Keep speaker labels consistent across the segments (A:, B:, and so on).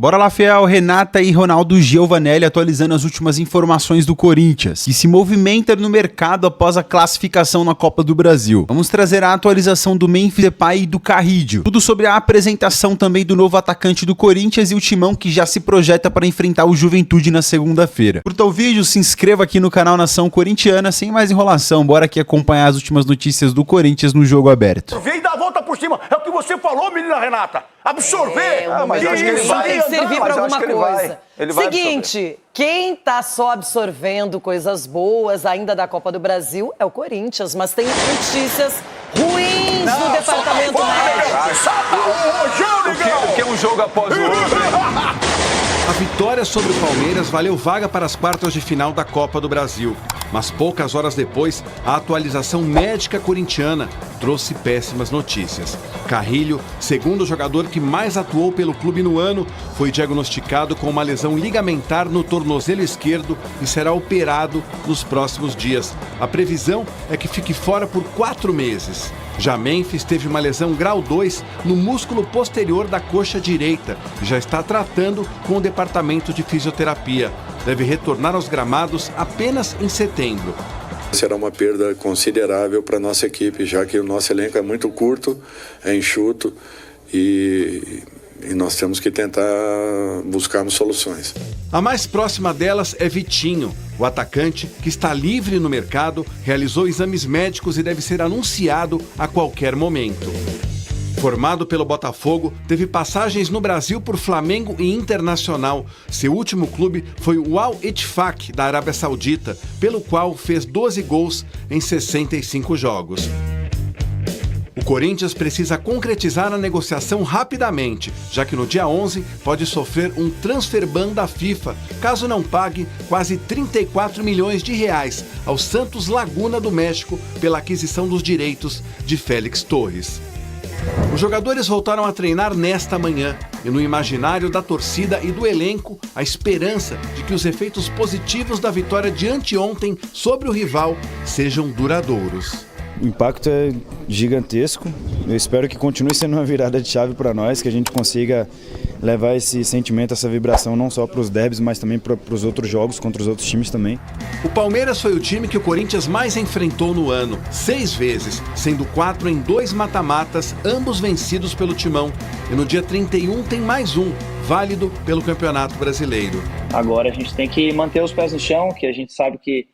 A: Bora lá, Fiel, Renata e Ronaldo Giovanelli atualizando as últimas informações do Corinthians, que se movimenta no mercado após a classificação na Copa do Brasil. Vamos trazer a atualização do Memphis Depay e do Carrillo. Tudo sobre a apresentação também do novo atacante do Corinthians e o timão que já se projeta para enfrentar o Juventude na segunda-feira. Curta o vídeo, se inscreva aqui no canal Nação Corintiana. Sem mais enrolação, bora aqui acompanhar as últimas notícias do Corinthians no Jogo Aberto.
B: Vem dar a volta por cima, é o que você falou, menina Renata. Absorver!
C: Mas eu acho que ele vai.
D: Tem que servir para alguma coisa.
C: Ele vai
D: Seguinte,
C: absorver.
D: quem tá só absorvendo coisas boas ainda da Copa do Brasil é o Corinthians, mas tem notícias ruins no departamento médico.
C: O que é um jogo após o outro?
E: A vitória sobre o Palmeiras valeu vaga para as quartas de final da Copa do Brasil. Mas poucas horas depois, a atualização médica corintiana trouxe péssimas notícias. Carrillo, segundo jogador que mais atuou pelo clube no ano, foi diagnosticado com uma lesão ligamentar no tornozelo esquerdo e será operado nos próximos dias. A previsão é que fique fora por 4 meses. Já Memphis teve uma lesão grau 2 no músculo posterior da coxa direita e já está tratando com o departamento de fisioterapia. Deve retornar aos gramados apenas em setembro.
F: Será uma perda considerável para a nossa equipe, já que o nosso elenco é muito curto, é enxuto e nós temos que tentar buscarmos soluções.
E: A mais próxima delas é Vitinho. O atacante, que está livre no mercado, realizou exames médicos e deve ser anunciado a qualquer momento. Formado pelo Botafogo, teve passagens no Brasil por Flamengo e Internacional. Seu último clube foi o Al-Ettifaq, da Arábia Saudita, pelo qual fez 12 gols em 65 jogos. O Corinthians precisa concretizar a negociação rapidamente, já que no dia 11 pode sofrer um transfer ban da FIFA, caso não pague quase 34 milhões de reais ao Santos Laguna do México pela aquisição dos direitos de Félix Torres. Os jogadores voltaram a treinar nesta manhã e no imaginário da torcida e do elenco, a esperança de que os efeitos positivos da vitória de anteontem sobre o rival sejam duradouros.
G: O impacto é gigantesco. Eu espero que continue sendo uma virada de chave para nós, que a gente consiga levar esse sentimento, essa vibração não só para os derbys, mas também para os outros jogos, contra os outros times também.
E: O Palmeiras foi o time que o Corinthians mais enfrentou no ano, 6 vezes, sendo 4 em 2 mata-matas, ambos vencidos pelo Timão. E no dia 31 tem mais um, válido pelo Campeonato Brasileiro.
H: Agora a gente tem que manter os pés no chão, que a gente sabe que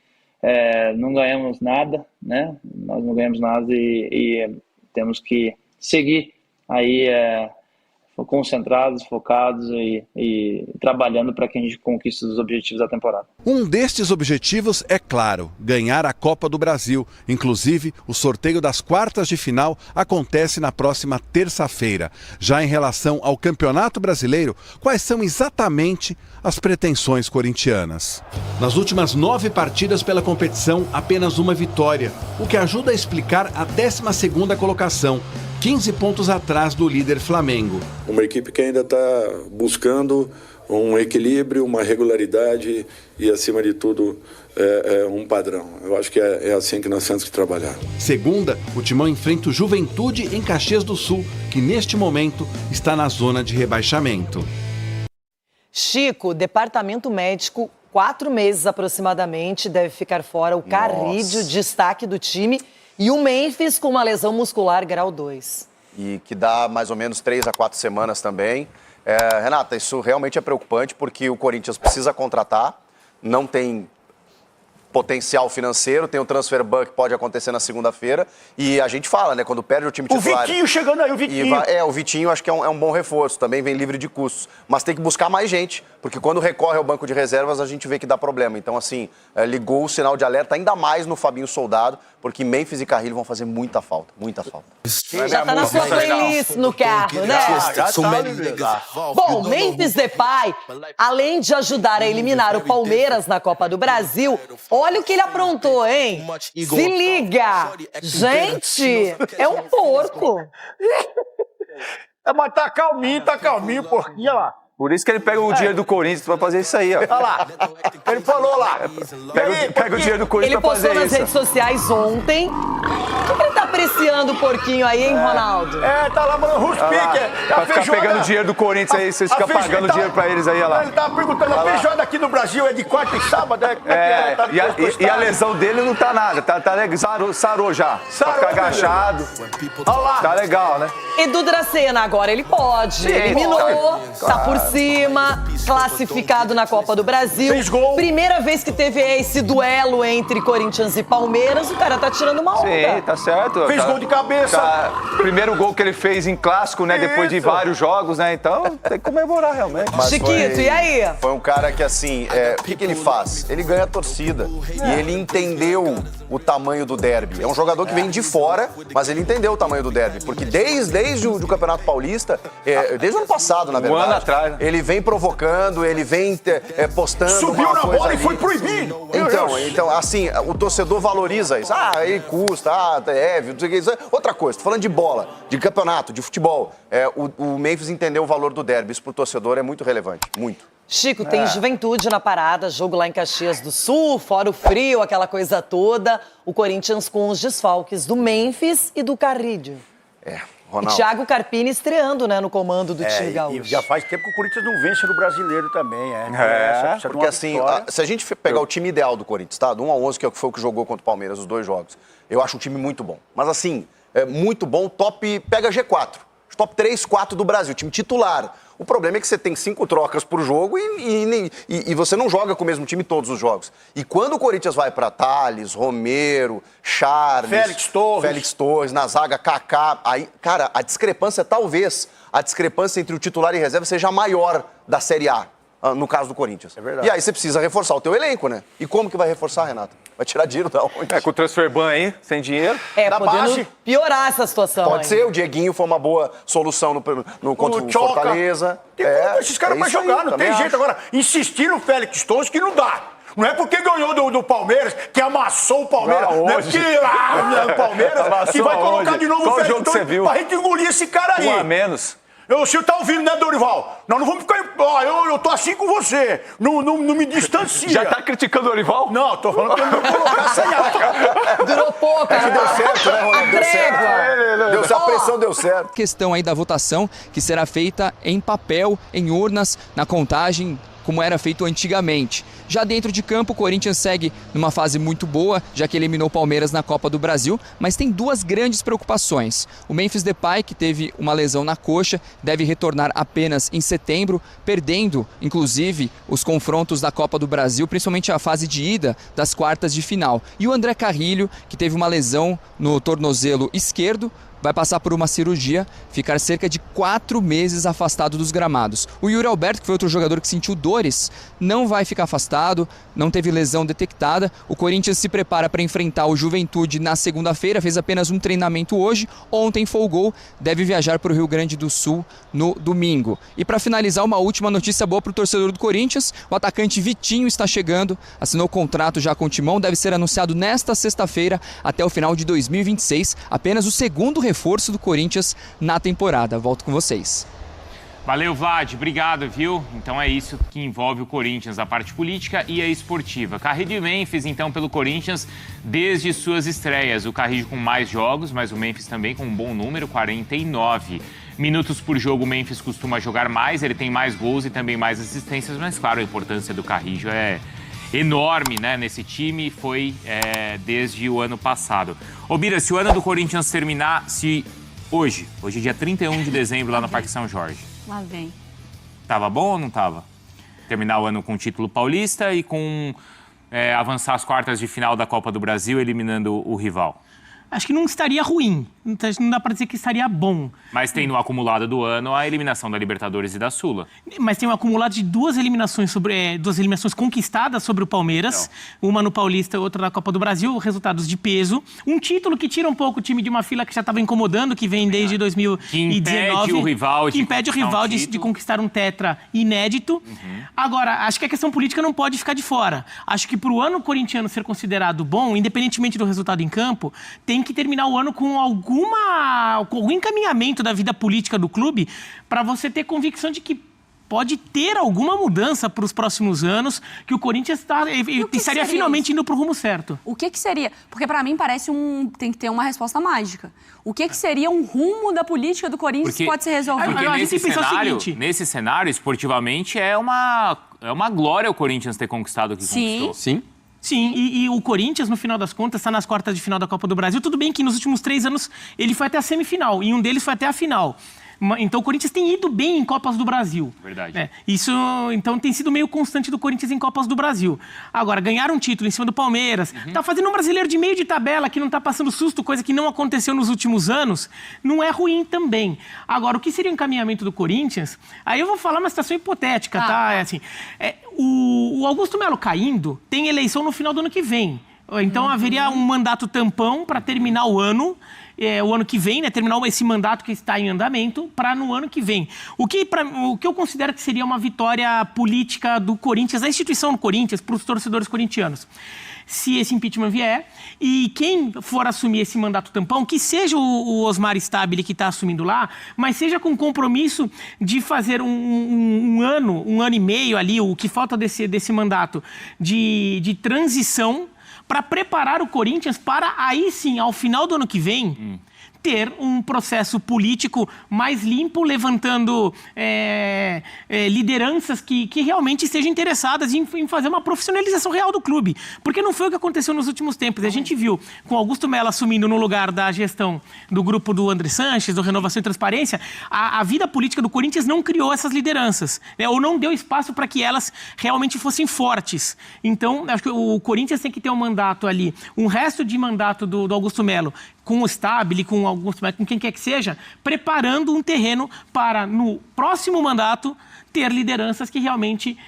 H: não ganhamos nada, né? Nós não ganhamos nada e temos que seguir aí concentrados, focados e trabalhando para que a gente conquiste os objetivos da temporada.
E: Um destes objetivos é, claro, ganhar a Copa do Brasil. Inclusive, o sorteio das quartas de final acontece na próxima terça-feira. Já em relação ao Campeonato Brasileiro, quais são exatamente as pretensões corintianas? Nas últimas 9 partidas pela competição, apenas uma vitória, o que ajuda a explicar a 12ª colocação, 15 pontos atrás do líder Flamengo.
F: Uma equipe que ainda está buscando um equilíbrio, uma regularidade e, acima de tudo, um padrão. Eu acho que é assim que nós temos que trabalhar.
E: Segunda, o Timão enfrenta o Juventude em Caxias do Sul, que neste momento está na zona de rebaixamento.
D: Chico, departamento médico, 4 meses aproximadamente, deve ficar fora o Carrillo, destaque do time, e o Memphis com uma lesão muscular grau 2.
C: E que dá mais ou menos 3 a 4 semanas também. Renata, isso realmente é preocupante porque o Corinthians precisa contratar, não tem potencial financeiro, tem o transfer ban que pode acontecer na segunda-feira e a gente fala, né, quando perde o time titular...
B: O Vitinho chegando aí, o Vitinho.
C: O Vitinho acho que é um bom reforço, também vem livre de custos, mas tem que buscar mais gente, porque quando recorre ao banco de reservas a gente vê que dá problema. Então, assim, ligou o sinal de alerta ainda mais no Fabinho Soldado, porque Memphis e Carrillo vão fazer muita falta, muita falta.
D: Já tá na sua playlist no carro, né? Bom, Memphis Depay, além de ajudar a eliminar o Palmeiras na Copa do Brasil, olha o que ele aprontou, hein? Se liga! Gente, é um porco.
B: Mas tá calminho, porquinho, olha lá.
C: Por isso que ele pega o dinheiro do Corinthians pra fazer isso aí, ó.
B: Olha lá, ele falou lá.
C: Pega o dinheiro do Corinthians pra fazer isso.
D: Ele postou nas redes sociais ontem. O que ele tá apreciando o porquinho aí, hein, Ronaldo?
B: Tá lá, mano, Ruspique.
I: Vai ficar pegando dinheiro do Corinthians aí, vocês ficam pagando dinheiro pra eles aí, olha lá.
B: Ele tava perguntando, a feijoada aqui no Brasil é de quarta e sábado?
I: E a lesão dele não tá nada, tá legal, sarou já. Pra ficar agachado.
B: Olha lá.
I: Tá legal, né?
D: Edu Dracena, agora ele pode.
I: Sim,
D: Eliminou,
I: pode.
D: tá por cima, classificado na Copa do Brasil.
B: Fez gol.
D: Primeira vez que teve esse duelo entre Corinthians e Palmeiras, o cara tá tirando uma onda.
I: Sim, tá certo.
B: Fez gol de cabeça.
I: Primeiro gol que ele fez em clássico, né? Depois de vários jogos, né? Então tem que comemorar realmente.
C: Mas
D: Chiquito, e aí?
C: Foi um cara que, assim, o que ele faz? Ele ganha a torcida. E ele entendeu o tamanho do derby. É um jogador que vem de fora, mas ele entendeu o tamanho do derby. Porque desde o Campeonato Paulista, desde o ano passado, na verdade,
I: ano atrás, né?
C: ele vem provocando, ele vem postando.
B: Subiu
C: uma
B: na
C: coisa
B: bola
C: ali.
B: e foi proibido.
C: Então, assim, o torcedor valoriza isso. Ele custa, não sei o que. Isso é outra coisa, tô falando de bola, de campeonato, de futebol. O Memphis entendeu o valor do derby. Isso pro torcedor é muito relevante, muito.
D: Chico, tem Juventude na parada, jogo lá em Caxias do Sul, fora o frio, aquela coisa toda. O Corinthians com os desfalques do Memphis e do Carrillo. E
C: Ronaldo.
D: Thiago Carpini estreando, né, no comando do time gaúcho.
B: E já faz tempo que o Corinthians não vence no Brasileiro também,
C: Porque assim, se a gente pegar o time ideal do Corinthians, tá? Do 1-11, que foi o que jogou contra o Palmeiras, os 2 jogos, eu acho um time muito bom. Mas assim, muito bom, pega G4. Top 3, 4 do Brasil, time titular. O problema é que você tem 5 trocas por jogo e você não joga com o mesmo time todos os jogos. E quando o Corinthians vai para Thales, Romero, Charles, Félix Torres, na zaga, Kaká, aí, cara, a discrepância, talvez, a discrepância entre o titular e reserva seja a maior da Série A, no caso do Corinthians. É verdade. E aí você precisa reforçar o teu elenco, né? E como que vai reforçar, Renata? Vai tirar dinheiro da onde?
I: Com o transfer ban aí, sem dinheiro.
C: Da
D: podendo
C: base.
D: piorar essa situação.
C: Pode ser, o Dieguinho foi uma boa solução contra o Fortaleza.
B: Esses caras pra jogar, não tem jeito. Agora, insistir no Félix Torres que não dá. Não é porque ganhou do Palmeiras, que amassou o Palmeiras. Não é porque o Palmeiras que vai colocar de novo o Félix Torres pra gente engolir esse cara aí.
I: 1 a menos.
B: O senhor tá ouvindo, né, Dorival? Nós não vamos ficar... eu tô assim com você. Não me distancia.
I: Já tá criticando o Dorival?
B: Não, tô falando que eu não vou colocar sem a...
D: Durou pouco,
C: É que deu certo, né, Ronaldo? Deu certo. A pressão deu certo.
J: Questão aí da votação que será feita em papel, em urnas, na contagem, como era feito antigamente. Já dentro de campo, o Corinthians segue numa fase muito boa, já que eliminou o Palmeiras na Copa do Brasil, mas tem 2 grandes preocupações. O Memphis Depay, que teve uma lesão na coxa, deve retornar apenas em setembro, perdendo, inclusive, os confrontos da Copa do Brasil, principalmente a fase de ida das quartas de final. E o André Carrillo, que teve uma lesão no tornozelo esquerdo, vai passar por uma cirurgia, ficar cerca de 4 meses afastado dos gramados. O Yuri Alberto, que foi outro jogador que sentiu dores, não vai ficar afastado, não teve lesão detectada. O Corinthians se prepara para enfrentar o Juventude na segunda-feira, fez apenas um treinamento hoje, ontem folgou, deve viajar para o Rio Grande do Sul no domingo. E para finalizar, uma última notícia boa para o torcedor do Corinthians, o atacante Vitinho está chegando, assinou contrato já com o Timão, deve ser anunciado nesta sexta-feira até o final de 2026, apenas o segundo reforço do Corinthians na temporada. Volto com vocês.
K: Valeu, Vlad. Obrigado, viu? Então é isso que envolve o Corinthians, a parte política e a esportiva. Carrillo e Memphis, então, pelo Corinthians, desde suas estreias. O Carrillo com mais jogos, mas o Memphis também com um bom número, 49 minutos por jogo. O Memphis costuma jogar mais, ele tem mais gols e também mais assistências, mas, claro, a importância do Carrillo é enorme, né, nesse time, foi desde o ano passado. Ô, Bira, se o ano do Corinthians terminar, hoje é dia 31 de dezembro lá no Parque São Jorge.
L: Lá vem.
K: Tava bom ou não tava? Terminar o ano com o título paulista e com avançar as quartas de final da Copa do Brasil, eliminando o rival.
L: Acho que não estaria ruim, não dá para dizer que estaria bom.
K: Mas tem no acumulado do ano a eliminação da Libertadores e da Sula.
L: Mas tem um acumulado de 2 eliminações conquistadas sobre o Palmeiras, uma no Paulista e outra na Copa do Brasil, resultados de peso. Um título que tira um pouco o time de uma fila que já estava incomodando, que vem desde 2019.
K: Que impede o rival
L: de conquistar um tetra inédito. Agora, acho que a questão política não pode ficar de fora. Acho que para o ano corintiano ser considerado bom, independentemente do resultado em campo, tem que terminar o ano com algum encaminhamento da vida política do clube para você ter convicção de que pode ter alguma mudança para os próximos anos, que o Corinthians estaria finalmente indo para o rumo certo.
M: O que seria? Porque para mim parece tem que ter uma resposta mágica. O que seria um rumo da política do Corinthians que pode ser resolvido?
K: Porque nesse cenário, esportivamente, é uma glória o Corinthians ter conquistado o que conquistou.
J: Sim.
L: Sim, e o Corinthians, no final das contas, está nas quartas de final da Copa do Brasil. Tudo bem que nos últimos 3 anos ele foi até a semifinal, e um deles foi até a final. Então o Corinthians tem ido bem em Copas do Brasil.
K: Verdade.
L: Isso, então, tem sido meio constante do Corinthians em Copas do Brasil. Agora, ganhar um título em cima do Palmeiras, tá fazendo um brasileiro de meio de tabela que não tá passando susto, coisa que não aconteceu nos últimos anos, não é ruim também. Agora, o que seria o encaminhamento do Corinthians? Aí eu vou falar uma situação hipotética, tá? O Augusto Melo caindo, tem eleição no final do ano que vem. Então haveria um mandato tampão para terminar o ano que vem, né? Terminar esse mandato que está em andamento para no ano que vem. O que eu considero que seria uma vitória política do Corinthians, da instituição do Corinthians, para os torcedores corintianos. Se esse impeachment vier, e quem for assumir esse mandato tampão, que seja o Osmar Stabile que está assumindo lá, mas seja com compromisso de fazer um ano e meio ali, o que falta desse mandato, de transição, para preparar o Corinthians para, aí sim, ao final do ano que vem, ter um processo político mais limpo, levantando lideranças que realmente estejam interessadas em fazer uma profissionalização real do clube. Porque não foi o que aconteceu nos últimos tempos. A gente viu com Augusto Melo assumindo no lugar da gestão do grupo do André Sanches, do Renovação e Transparência, a vida política do Corinthians não criou essas lideranças, né? Ou não deu espaço para que elas realmente fossem fortes. Então, acho que o Corinthians tem que ter um mandato ali, um resto de mandato do Augusto Melo, com o Stabile, com quem quer que seja, preparando um terreno para, no próximo mandato, ter lideranças que realmente...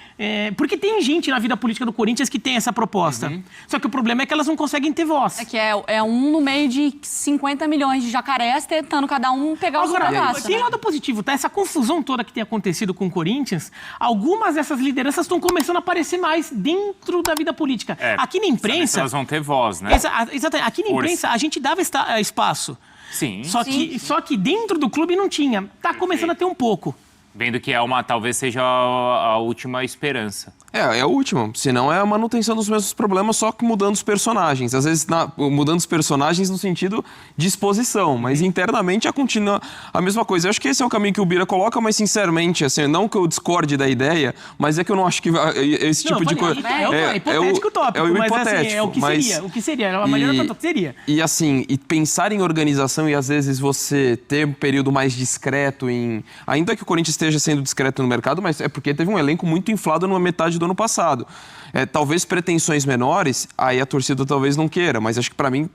L: porque tem gente na vida política do Corinthians que tem essa proposta. Só que o problema é que elas não conseguem ter voz.
M: É que é um no meio de 50 milhões de jacarés tentando cada um pegar o seu pedaço.
L: Tem lado positivo, tá? Essa confusão toda que tem acontecido com o Corinthians, algumas dessas lideranças estão começando a aparecer mais dentro da vida política. Aqui na imprensa...
K: Elas vão ter voz, né?
L: Exatamente. Aqui na imprensa, a gente dava espaço.
K: Sim.
L: Só que dentro do clube não tinha. Tá começando a ter um pouco.
K: Vendo que talvez seja a última esperança.
N: É a última. Senão é a manutenção dos mesmos problemas, só que mudando os personagens. Às vezes, mudando os personagens no sentido de exposição, mas internamente continua a mesma coisa. Eu acho que esse é o caminho que o Bira coloca, mas sinceramente, assim, não que eu discorde da ideia, mas é que eu não acho que esse tipo de coisa...
L: É hipotético tópico,
N: mas
L: hipotético, assim, o que seria, a maioria do que seria.
N: E assim, pensar em organização e às vezes você ter um período mais discreto ainda que o Corinthians esteja sendo discreto no mercado, mas é porque teve um elenco muito inflado numa metade do ano passado. Talvez pretensões menores, aí a torcida talvez não queira, mas acho que para mim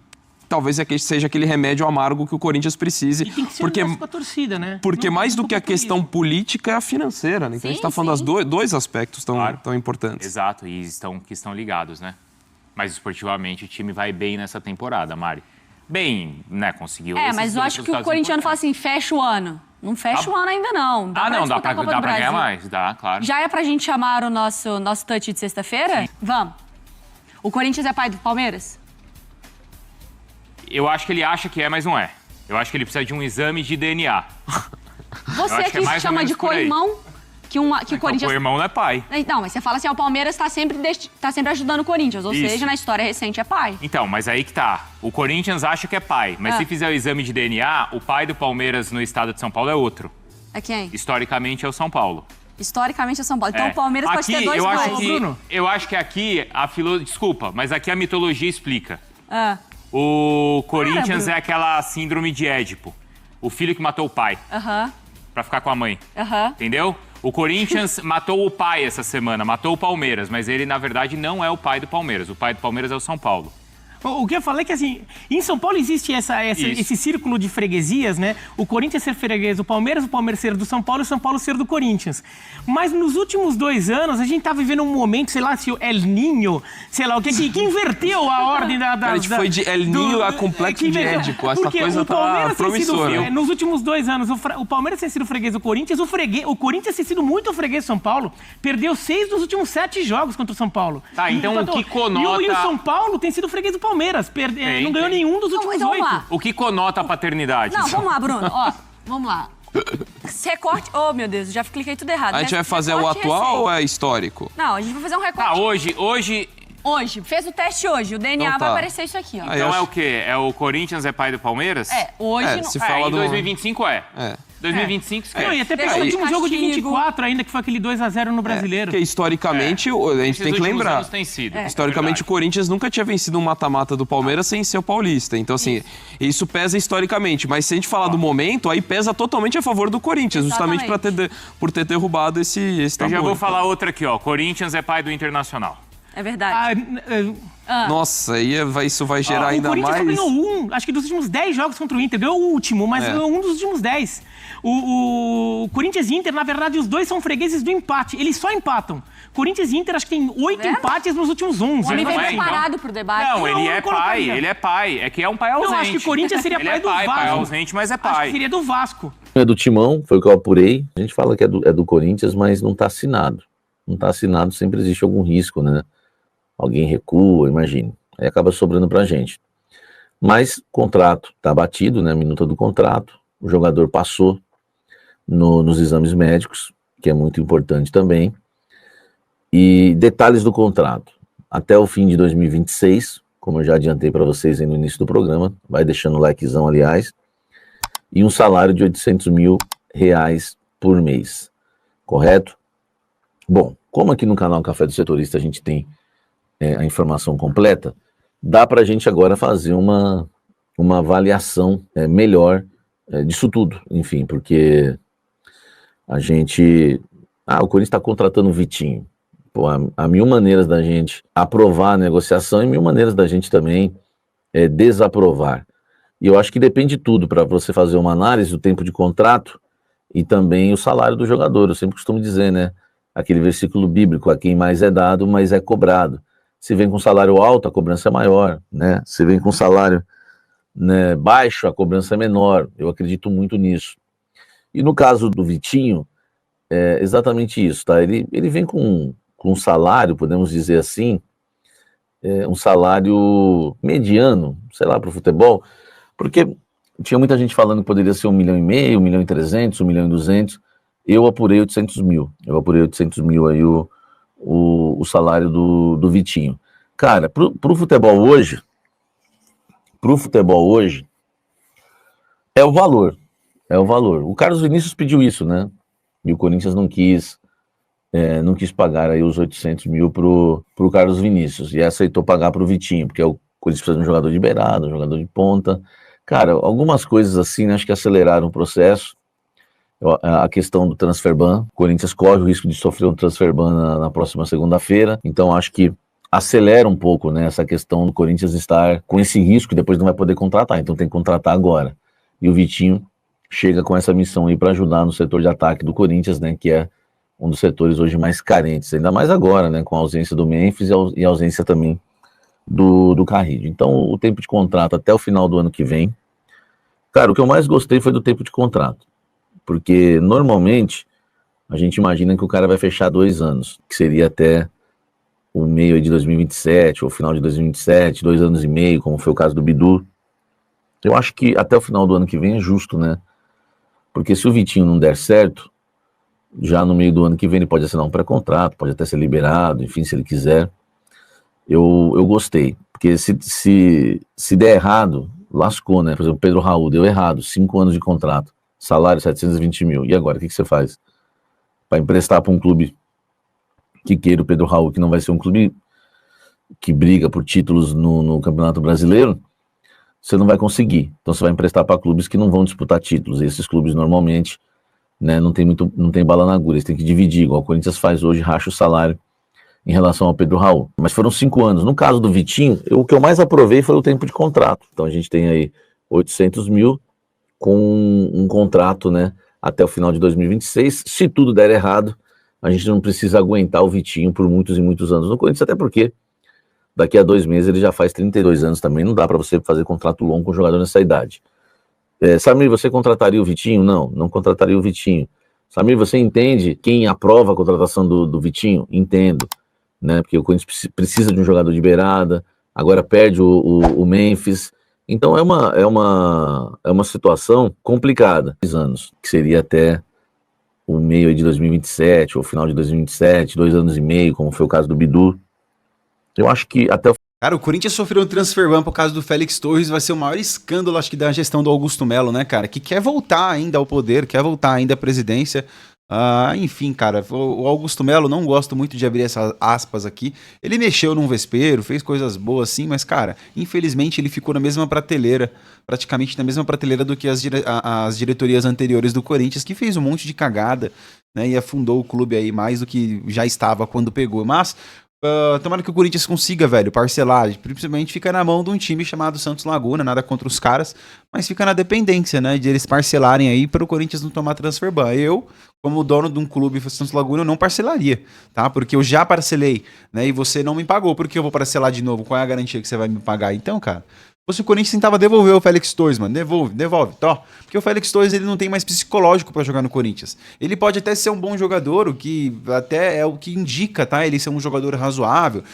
N: talvez seja aquele remédio amargo que o Corinthians precise.
L: E tem que ser honesto com a torcida, né?
N: Porque mais do que a questão política é a financeira, né? Então a gente está falando dos dois aspectos tão importantes.
K: Exato, e que estão ligados, né? Mas esportivamente o time vai bem nessa temporada, Mari. Bem, né? Conseguiu.
M: Mas eu acho que o corintiano fala assim: fecha o ano. Não fecha o ano ainda, não.
K: Dá pra ganhar mais, dá, claro.
M: Já é pra gente chamar o nosso touch de sexta-feira? Vamos. O Corinthians é pai do Palmeiras?
K: Eu acho que ele acha que mas não é. Eu acho que ele precisa de um exame de DNA.
M: Você que chama de co-irmão? Que o Corinthians...
K: O irmão não é pai.
M: Não, mas você fala assim, o Palmeiras tá sempre ajudando o Corinthians, ou seja, na história recente é pai.
K: Então, mas aí que tá. O Corinthians acha que é pai, mas se fizer o exame de DNA, o pai do Palmeiras no estado de São Paulo é outro.
M: É quem?
K: Historicamente é o São Paulo.
M: Historicamente é o São Paulo. Então o Palmeiras pode ter dois pais.
K: Bruno. Eu acho que aqui Desculpa, mas aqui a mitologia explica. O Corinthians é aquela síndrome de Édipo. O filho que matou o pai. Pra ficar com a mãe. Entendeu? O Corinthians matou o pai essa semana, matou o Palmeiras, mas ele, na verdade, não é o pai do Palmeiras. O pai do Palmeiras é o São Paulo.
L: O que eu falei é que, assim, em São Paulo existe esse círculo de freguesias, né? O Corinthians ser freguês do Palmeiras, o Palmeiras ser do São Paulo e o São Paulo ser do Corinthians. Mas nos últimos 2 anos, a gente tá vivendo um momento, sei lá, se o El Niño, sei lá, o que inverteu a ordem da...
N: A gente foi de El Niño a complexo de Édipo. Essa coisa tá promissora.
L: Nos últimos 2 anos, o Palmeiras tem sido freguês do Corinthians, o Corinthians tem sido muito freguês do São Paulo, perdeu 6 dos últimos 7 jogos contra o São Paulo.
K: Tá, então o que conota...
L: E o São Paulo tem sido freguês do Palmeiras, não ganhou nenhum dos últimos 8.
K: O que conota a paternidade?
M: Não, vamos lá, Bruno. Vamos lá. Recorte. Oh, meu Deus, já cliquei tudo errado.
N: A gente vai fazer o atual ou é histórico?
M: Não, a gente vai fazer um recorte.
K: Hoje,
M: fez o teste hoje. O DNA
N: Então tá.
M: vai aparecer isso aqui, ó.
K: Então é o quê? É o Corinthians é pai do Palmeiras?
M: Hoje
N: se fala
K: em 2025 é. 2025 esquece.
L: Não, e até pegar o último jogo de 24 ainda, que foi aquele 2-0 no Brasileiro.
N: Porque historicamente, a gente tem que lembrar.
K: Tem sido,
N: historicamente, o Corinthians nunca tinha vencido um mata-mata do Palmeiras sem ser o paulista. Então, assim, isso pesa historicamente. Mas se a gente falar do momento, aí pesa totalmente a favor do Corinthians, justamente por ter derrubado esse
K: Eu já vou falar outra aqui, ó. Corinthians é pai do Internacional.
M: É verdade.
N: Nossa, isso vai gerar ainda mais...
L: O Corinthians só ganhou acho que dos últimos 10 jogos contra o Inter. Ganhou o último, mas ganhou um dos últimos 10. O Corinthians e Inter, na verdade, os dois são fregueses do empate. Eles só empatam. Corinthians e Inter, acho que tem 8 empates nos últimos 11.
M: O homem veio
K: então.
M: preparado pro debate.
K: Não, ele é pai. É que é um pai ausente.
L: Não, acho que o Corinthians seria pai do Vasco.
K: Pai ausente, mas é pai.
L: Acho que seria do Vasco.
O: É do Timão, foi o que eu apurei. A gente fala que é do Corinthians, mas não está assinado. Não está assinado, sempre existe algum risco, né? Alguém recua, imagine. Aí acaba sobrando pra gente. Mas o contrato está batido, né? A minuta do contrato. O jogador passou nos exames médicos, que é muito importante também. E detalhes do contrato. Até o fim de 2026, como eu já adiantei para vocês aí no início do programa, vai deixando o likezão, aliás, e um salário de R$800 mil por mês. Correto? Bom, como aqui no canal Café do Setorista a gente tem a informação completa, dá para a gente agora fazer uma avaliação melhor disso tudo, enfim, porque a gente... o Corinthians está contratando o Vitinho. Pô, há mil maneiras da gente aprovar a negociação e mil maneiras da gente também desaprovar. E eu acho que depende de tudo para você fazer uma análise do tempo de contrato e também o salário do jogador. Eu sempre costumo dizer, né? Aquele versículo bíblico, a quem mais é dado, mais é cobrado. Se vem com salário alto, a cobrança é maior, né? Se vem com salário, né, baixo, a cobrança é menor. Eu acredito muito nisso. E no caso do Vitinho, é exatamente isso, tá? Ele vem com um salário, podemos dizer assim, um salário mediano, sei lá, para o futebol, porque tinha muita gente falando que poderia ser 1,5 milhão, 1,3 milhão, 1,2 milhão. Eu apurei 800 mil. Eu apurei 800 mil aí o salário do Vitinho. Cara, pro futebol hoje, é o valor. É o valor. O Carlos Vinícius pediu isso, né? E o Corinthians não quis pagar aí os 800 mil pro Carlos Vinícius. E aceitou pagar pro Vitinho, porque o Corinthians precisa de um jogador de beirada, um jogador de ponta. Cara, algumas coisas assim, né, acho que aceleraram o processo. A questão do transfer ban, o Corinthians corre o risco de sofrer um transfer ban na próxima segunda-feira, então acho que acelera um pouco, né, essa questão do Corinthians estar com esse risco e depois não vai poder contratar, então tem que contratar agora. E o Vitinho chega com essa missão aí para ajudar no setor de ataque do Corinthians, né, que é um dos setores hoje mais carentes, ainda mais agora, né, com a ausência do Memphis e a ausência também do Carrillo. Então o tempo de contrato até o final do ano que vem, cara, o que eu mais gostei foi do tempo de contrato. Porque, normalmente, a gente imagina que o cara vai fechar 2 anos, que seria até o meio de 2027, ou final de 2027, 2 anos e meio, como foi o caso do Bidu. Eu acho que até o final do ano que vem é justo, né? Porque se o Vitinho não der certo, já no meio do ano que vem ele pode assinar um pré-contrato, pode até ser liberado, enfim, se ele quiser. Eu gostei, porque se der errado, lascou, né? Por exemplo, o Pedro Raul deu errado, 5 anos de contrato. Salário 720 mil. E agora, o que você faz? Para emprestar para um clube que queira o Pedro Raul, que não vai ser um clube que briga por títulos no Campeonato Brasileiro, você não vai conseguir. Então você vai emprestar para clubes que não vão disputar títulos. E esses clubes normalmente, né, não tem bala na agulha, eles têm que dividir, igual o Corinthians faz hoje, racha o salário em relação ao Pedro Raul. Mas foram 5 anos. No caso do Vitinho, o que eu mais aprovei foi o tempo de contrato. Então a gente tem aí 800 mil com um contrato, né, até o final de 2026. Se tudo der errado, a gente não precisa aguentar o Vitinho por muitos e muitos anos no Corinthians, até porque daqui a 2 meses ele já faz 32 anos também, não dá para você fazer contrato longo com um jogador nessa idade. Samir, você contrataria o Vitinho? Não contrataria o Vitinho. Samir, você entende quem aprova a contratação do Vitinho? Entendo, né, porque o Corinthians precisa de um jogador de beirada, agora perde o Memphis, Então é uma situação complicada, 2 anos, que seria até o meio aí de 2027, ou final de 2027, 2 anos e meio, como foi o caso do Bidu. Eu acho que até o...
A: Cara, o Corinthians sofreu um transfer ban por causa do Félix Torres, vai ser o maior escândalo, acho que, da gestão do Augusto Melo, né, cara? Que quer voltar ainda ao poder, quer voltar ainda à presidência. Enfim, cara, o Augusto Melo, não gosto muito de abrir essas aspas aqui. Ele mexeu num vespeiro, fez coisas boas sim, mas, cara, infelizmente ele ficou na mesma prateleira, praticamente na mesma prateleira do que as diretorias anteriores do Corinthians, que fez um monte de cagada, né, e afundou o clube aí mais do que já estava quando pegou. Mas tomara que o Corinthians consiga, velho, parcelar. Principalmente fica na mão de um time chamado Santos Laguna, nada contra os caras, mas fica na dependência, né, de eles parcelarem aí para o Corinthians não tomar transfer ban. Eu, como dono de um clube Santos Laguna, eu não parcelaria, tá? Porque eu já parcelei, né, e você não me pagou. Por que eu vou parcelar de novo? Qual é a garantia que você vai me pagar? Então, cara, se o Corinthians tentava devolver o Félix Torres, mano, devolve, tó. Porque o Félix Torres, ele não tem mais psicológico pra jogar no Corinthians. Ele pode até ser um bom jogador, o que até é o que indica, tá? Ele ser um jogador razoável,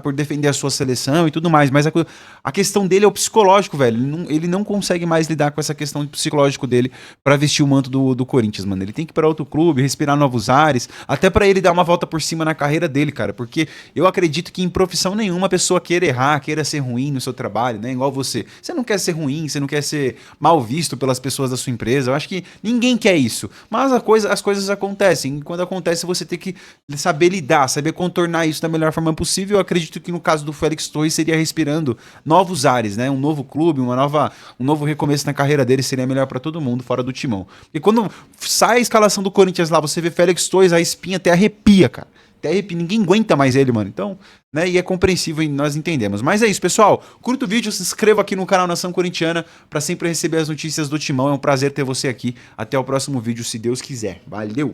A: por defender a sua seleção e tudo mais. Mas a questão dele é o psicológico, velho. Ele não consegue mais lidar com essa questão do psicológico dele pra vestir o manto do Corinthians, mano. Ele tem que ir pra outro clube, respirar novos ares, até pra ele dar uma volta por cima na carreira dele, cara. Porque eu acredito que em profissão nenhuma a pessoa queira errar, queira ser ruim no seu trabalho, né? Igual você. Você não quer ser ruim, você não quer ser mal visto pelas pessoas da sua empresa. Eu acho que ninguém quer isso. Mas as coisas acontecem. E quando acontece, você tem que saber lidar, saber contornar isso da melhor forma possível. Eu acredito que no caso do Félix Torres seria respirando novos ares, né? Um novo clube, um novo recomeço na carreira dele seria melhor pra todo mundo, fora do timão. E quando sai a escalação do Corinthians lá, você vê Félix Torres, a espinha até arrepia, cara. Ninguém aguenta mais ele, mano. Então, né, e é compreensível e nós entendemos. Mas é isso, pessoal. Curta o vídeo, se inscreva aqui no canal Nação Corintiana pra sempre receber as notícias do Timão. É um prazer ter você aqui. Até o próximo vídeo, se Deus quiser. Valeu!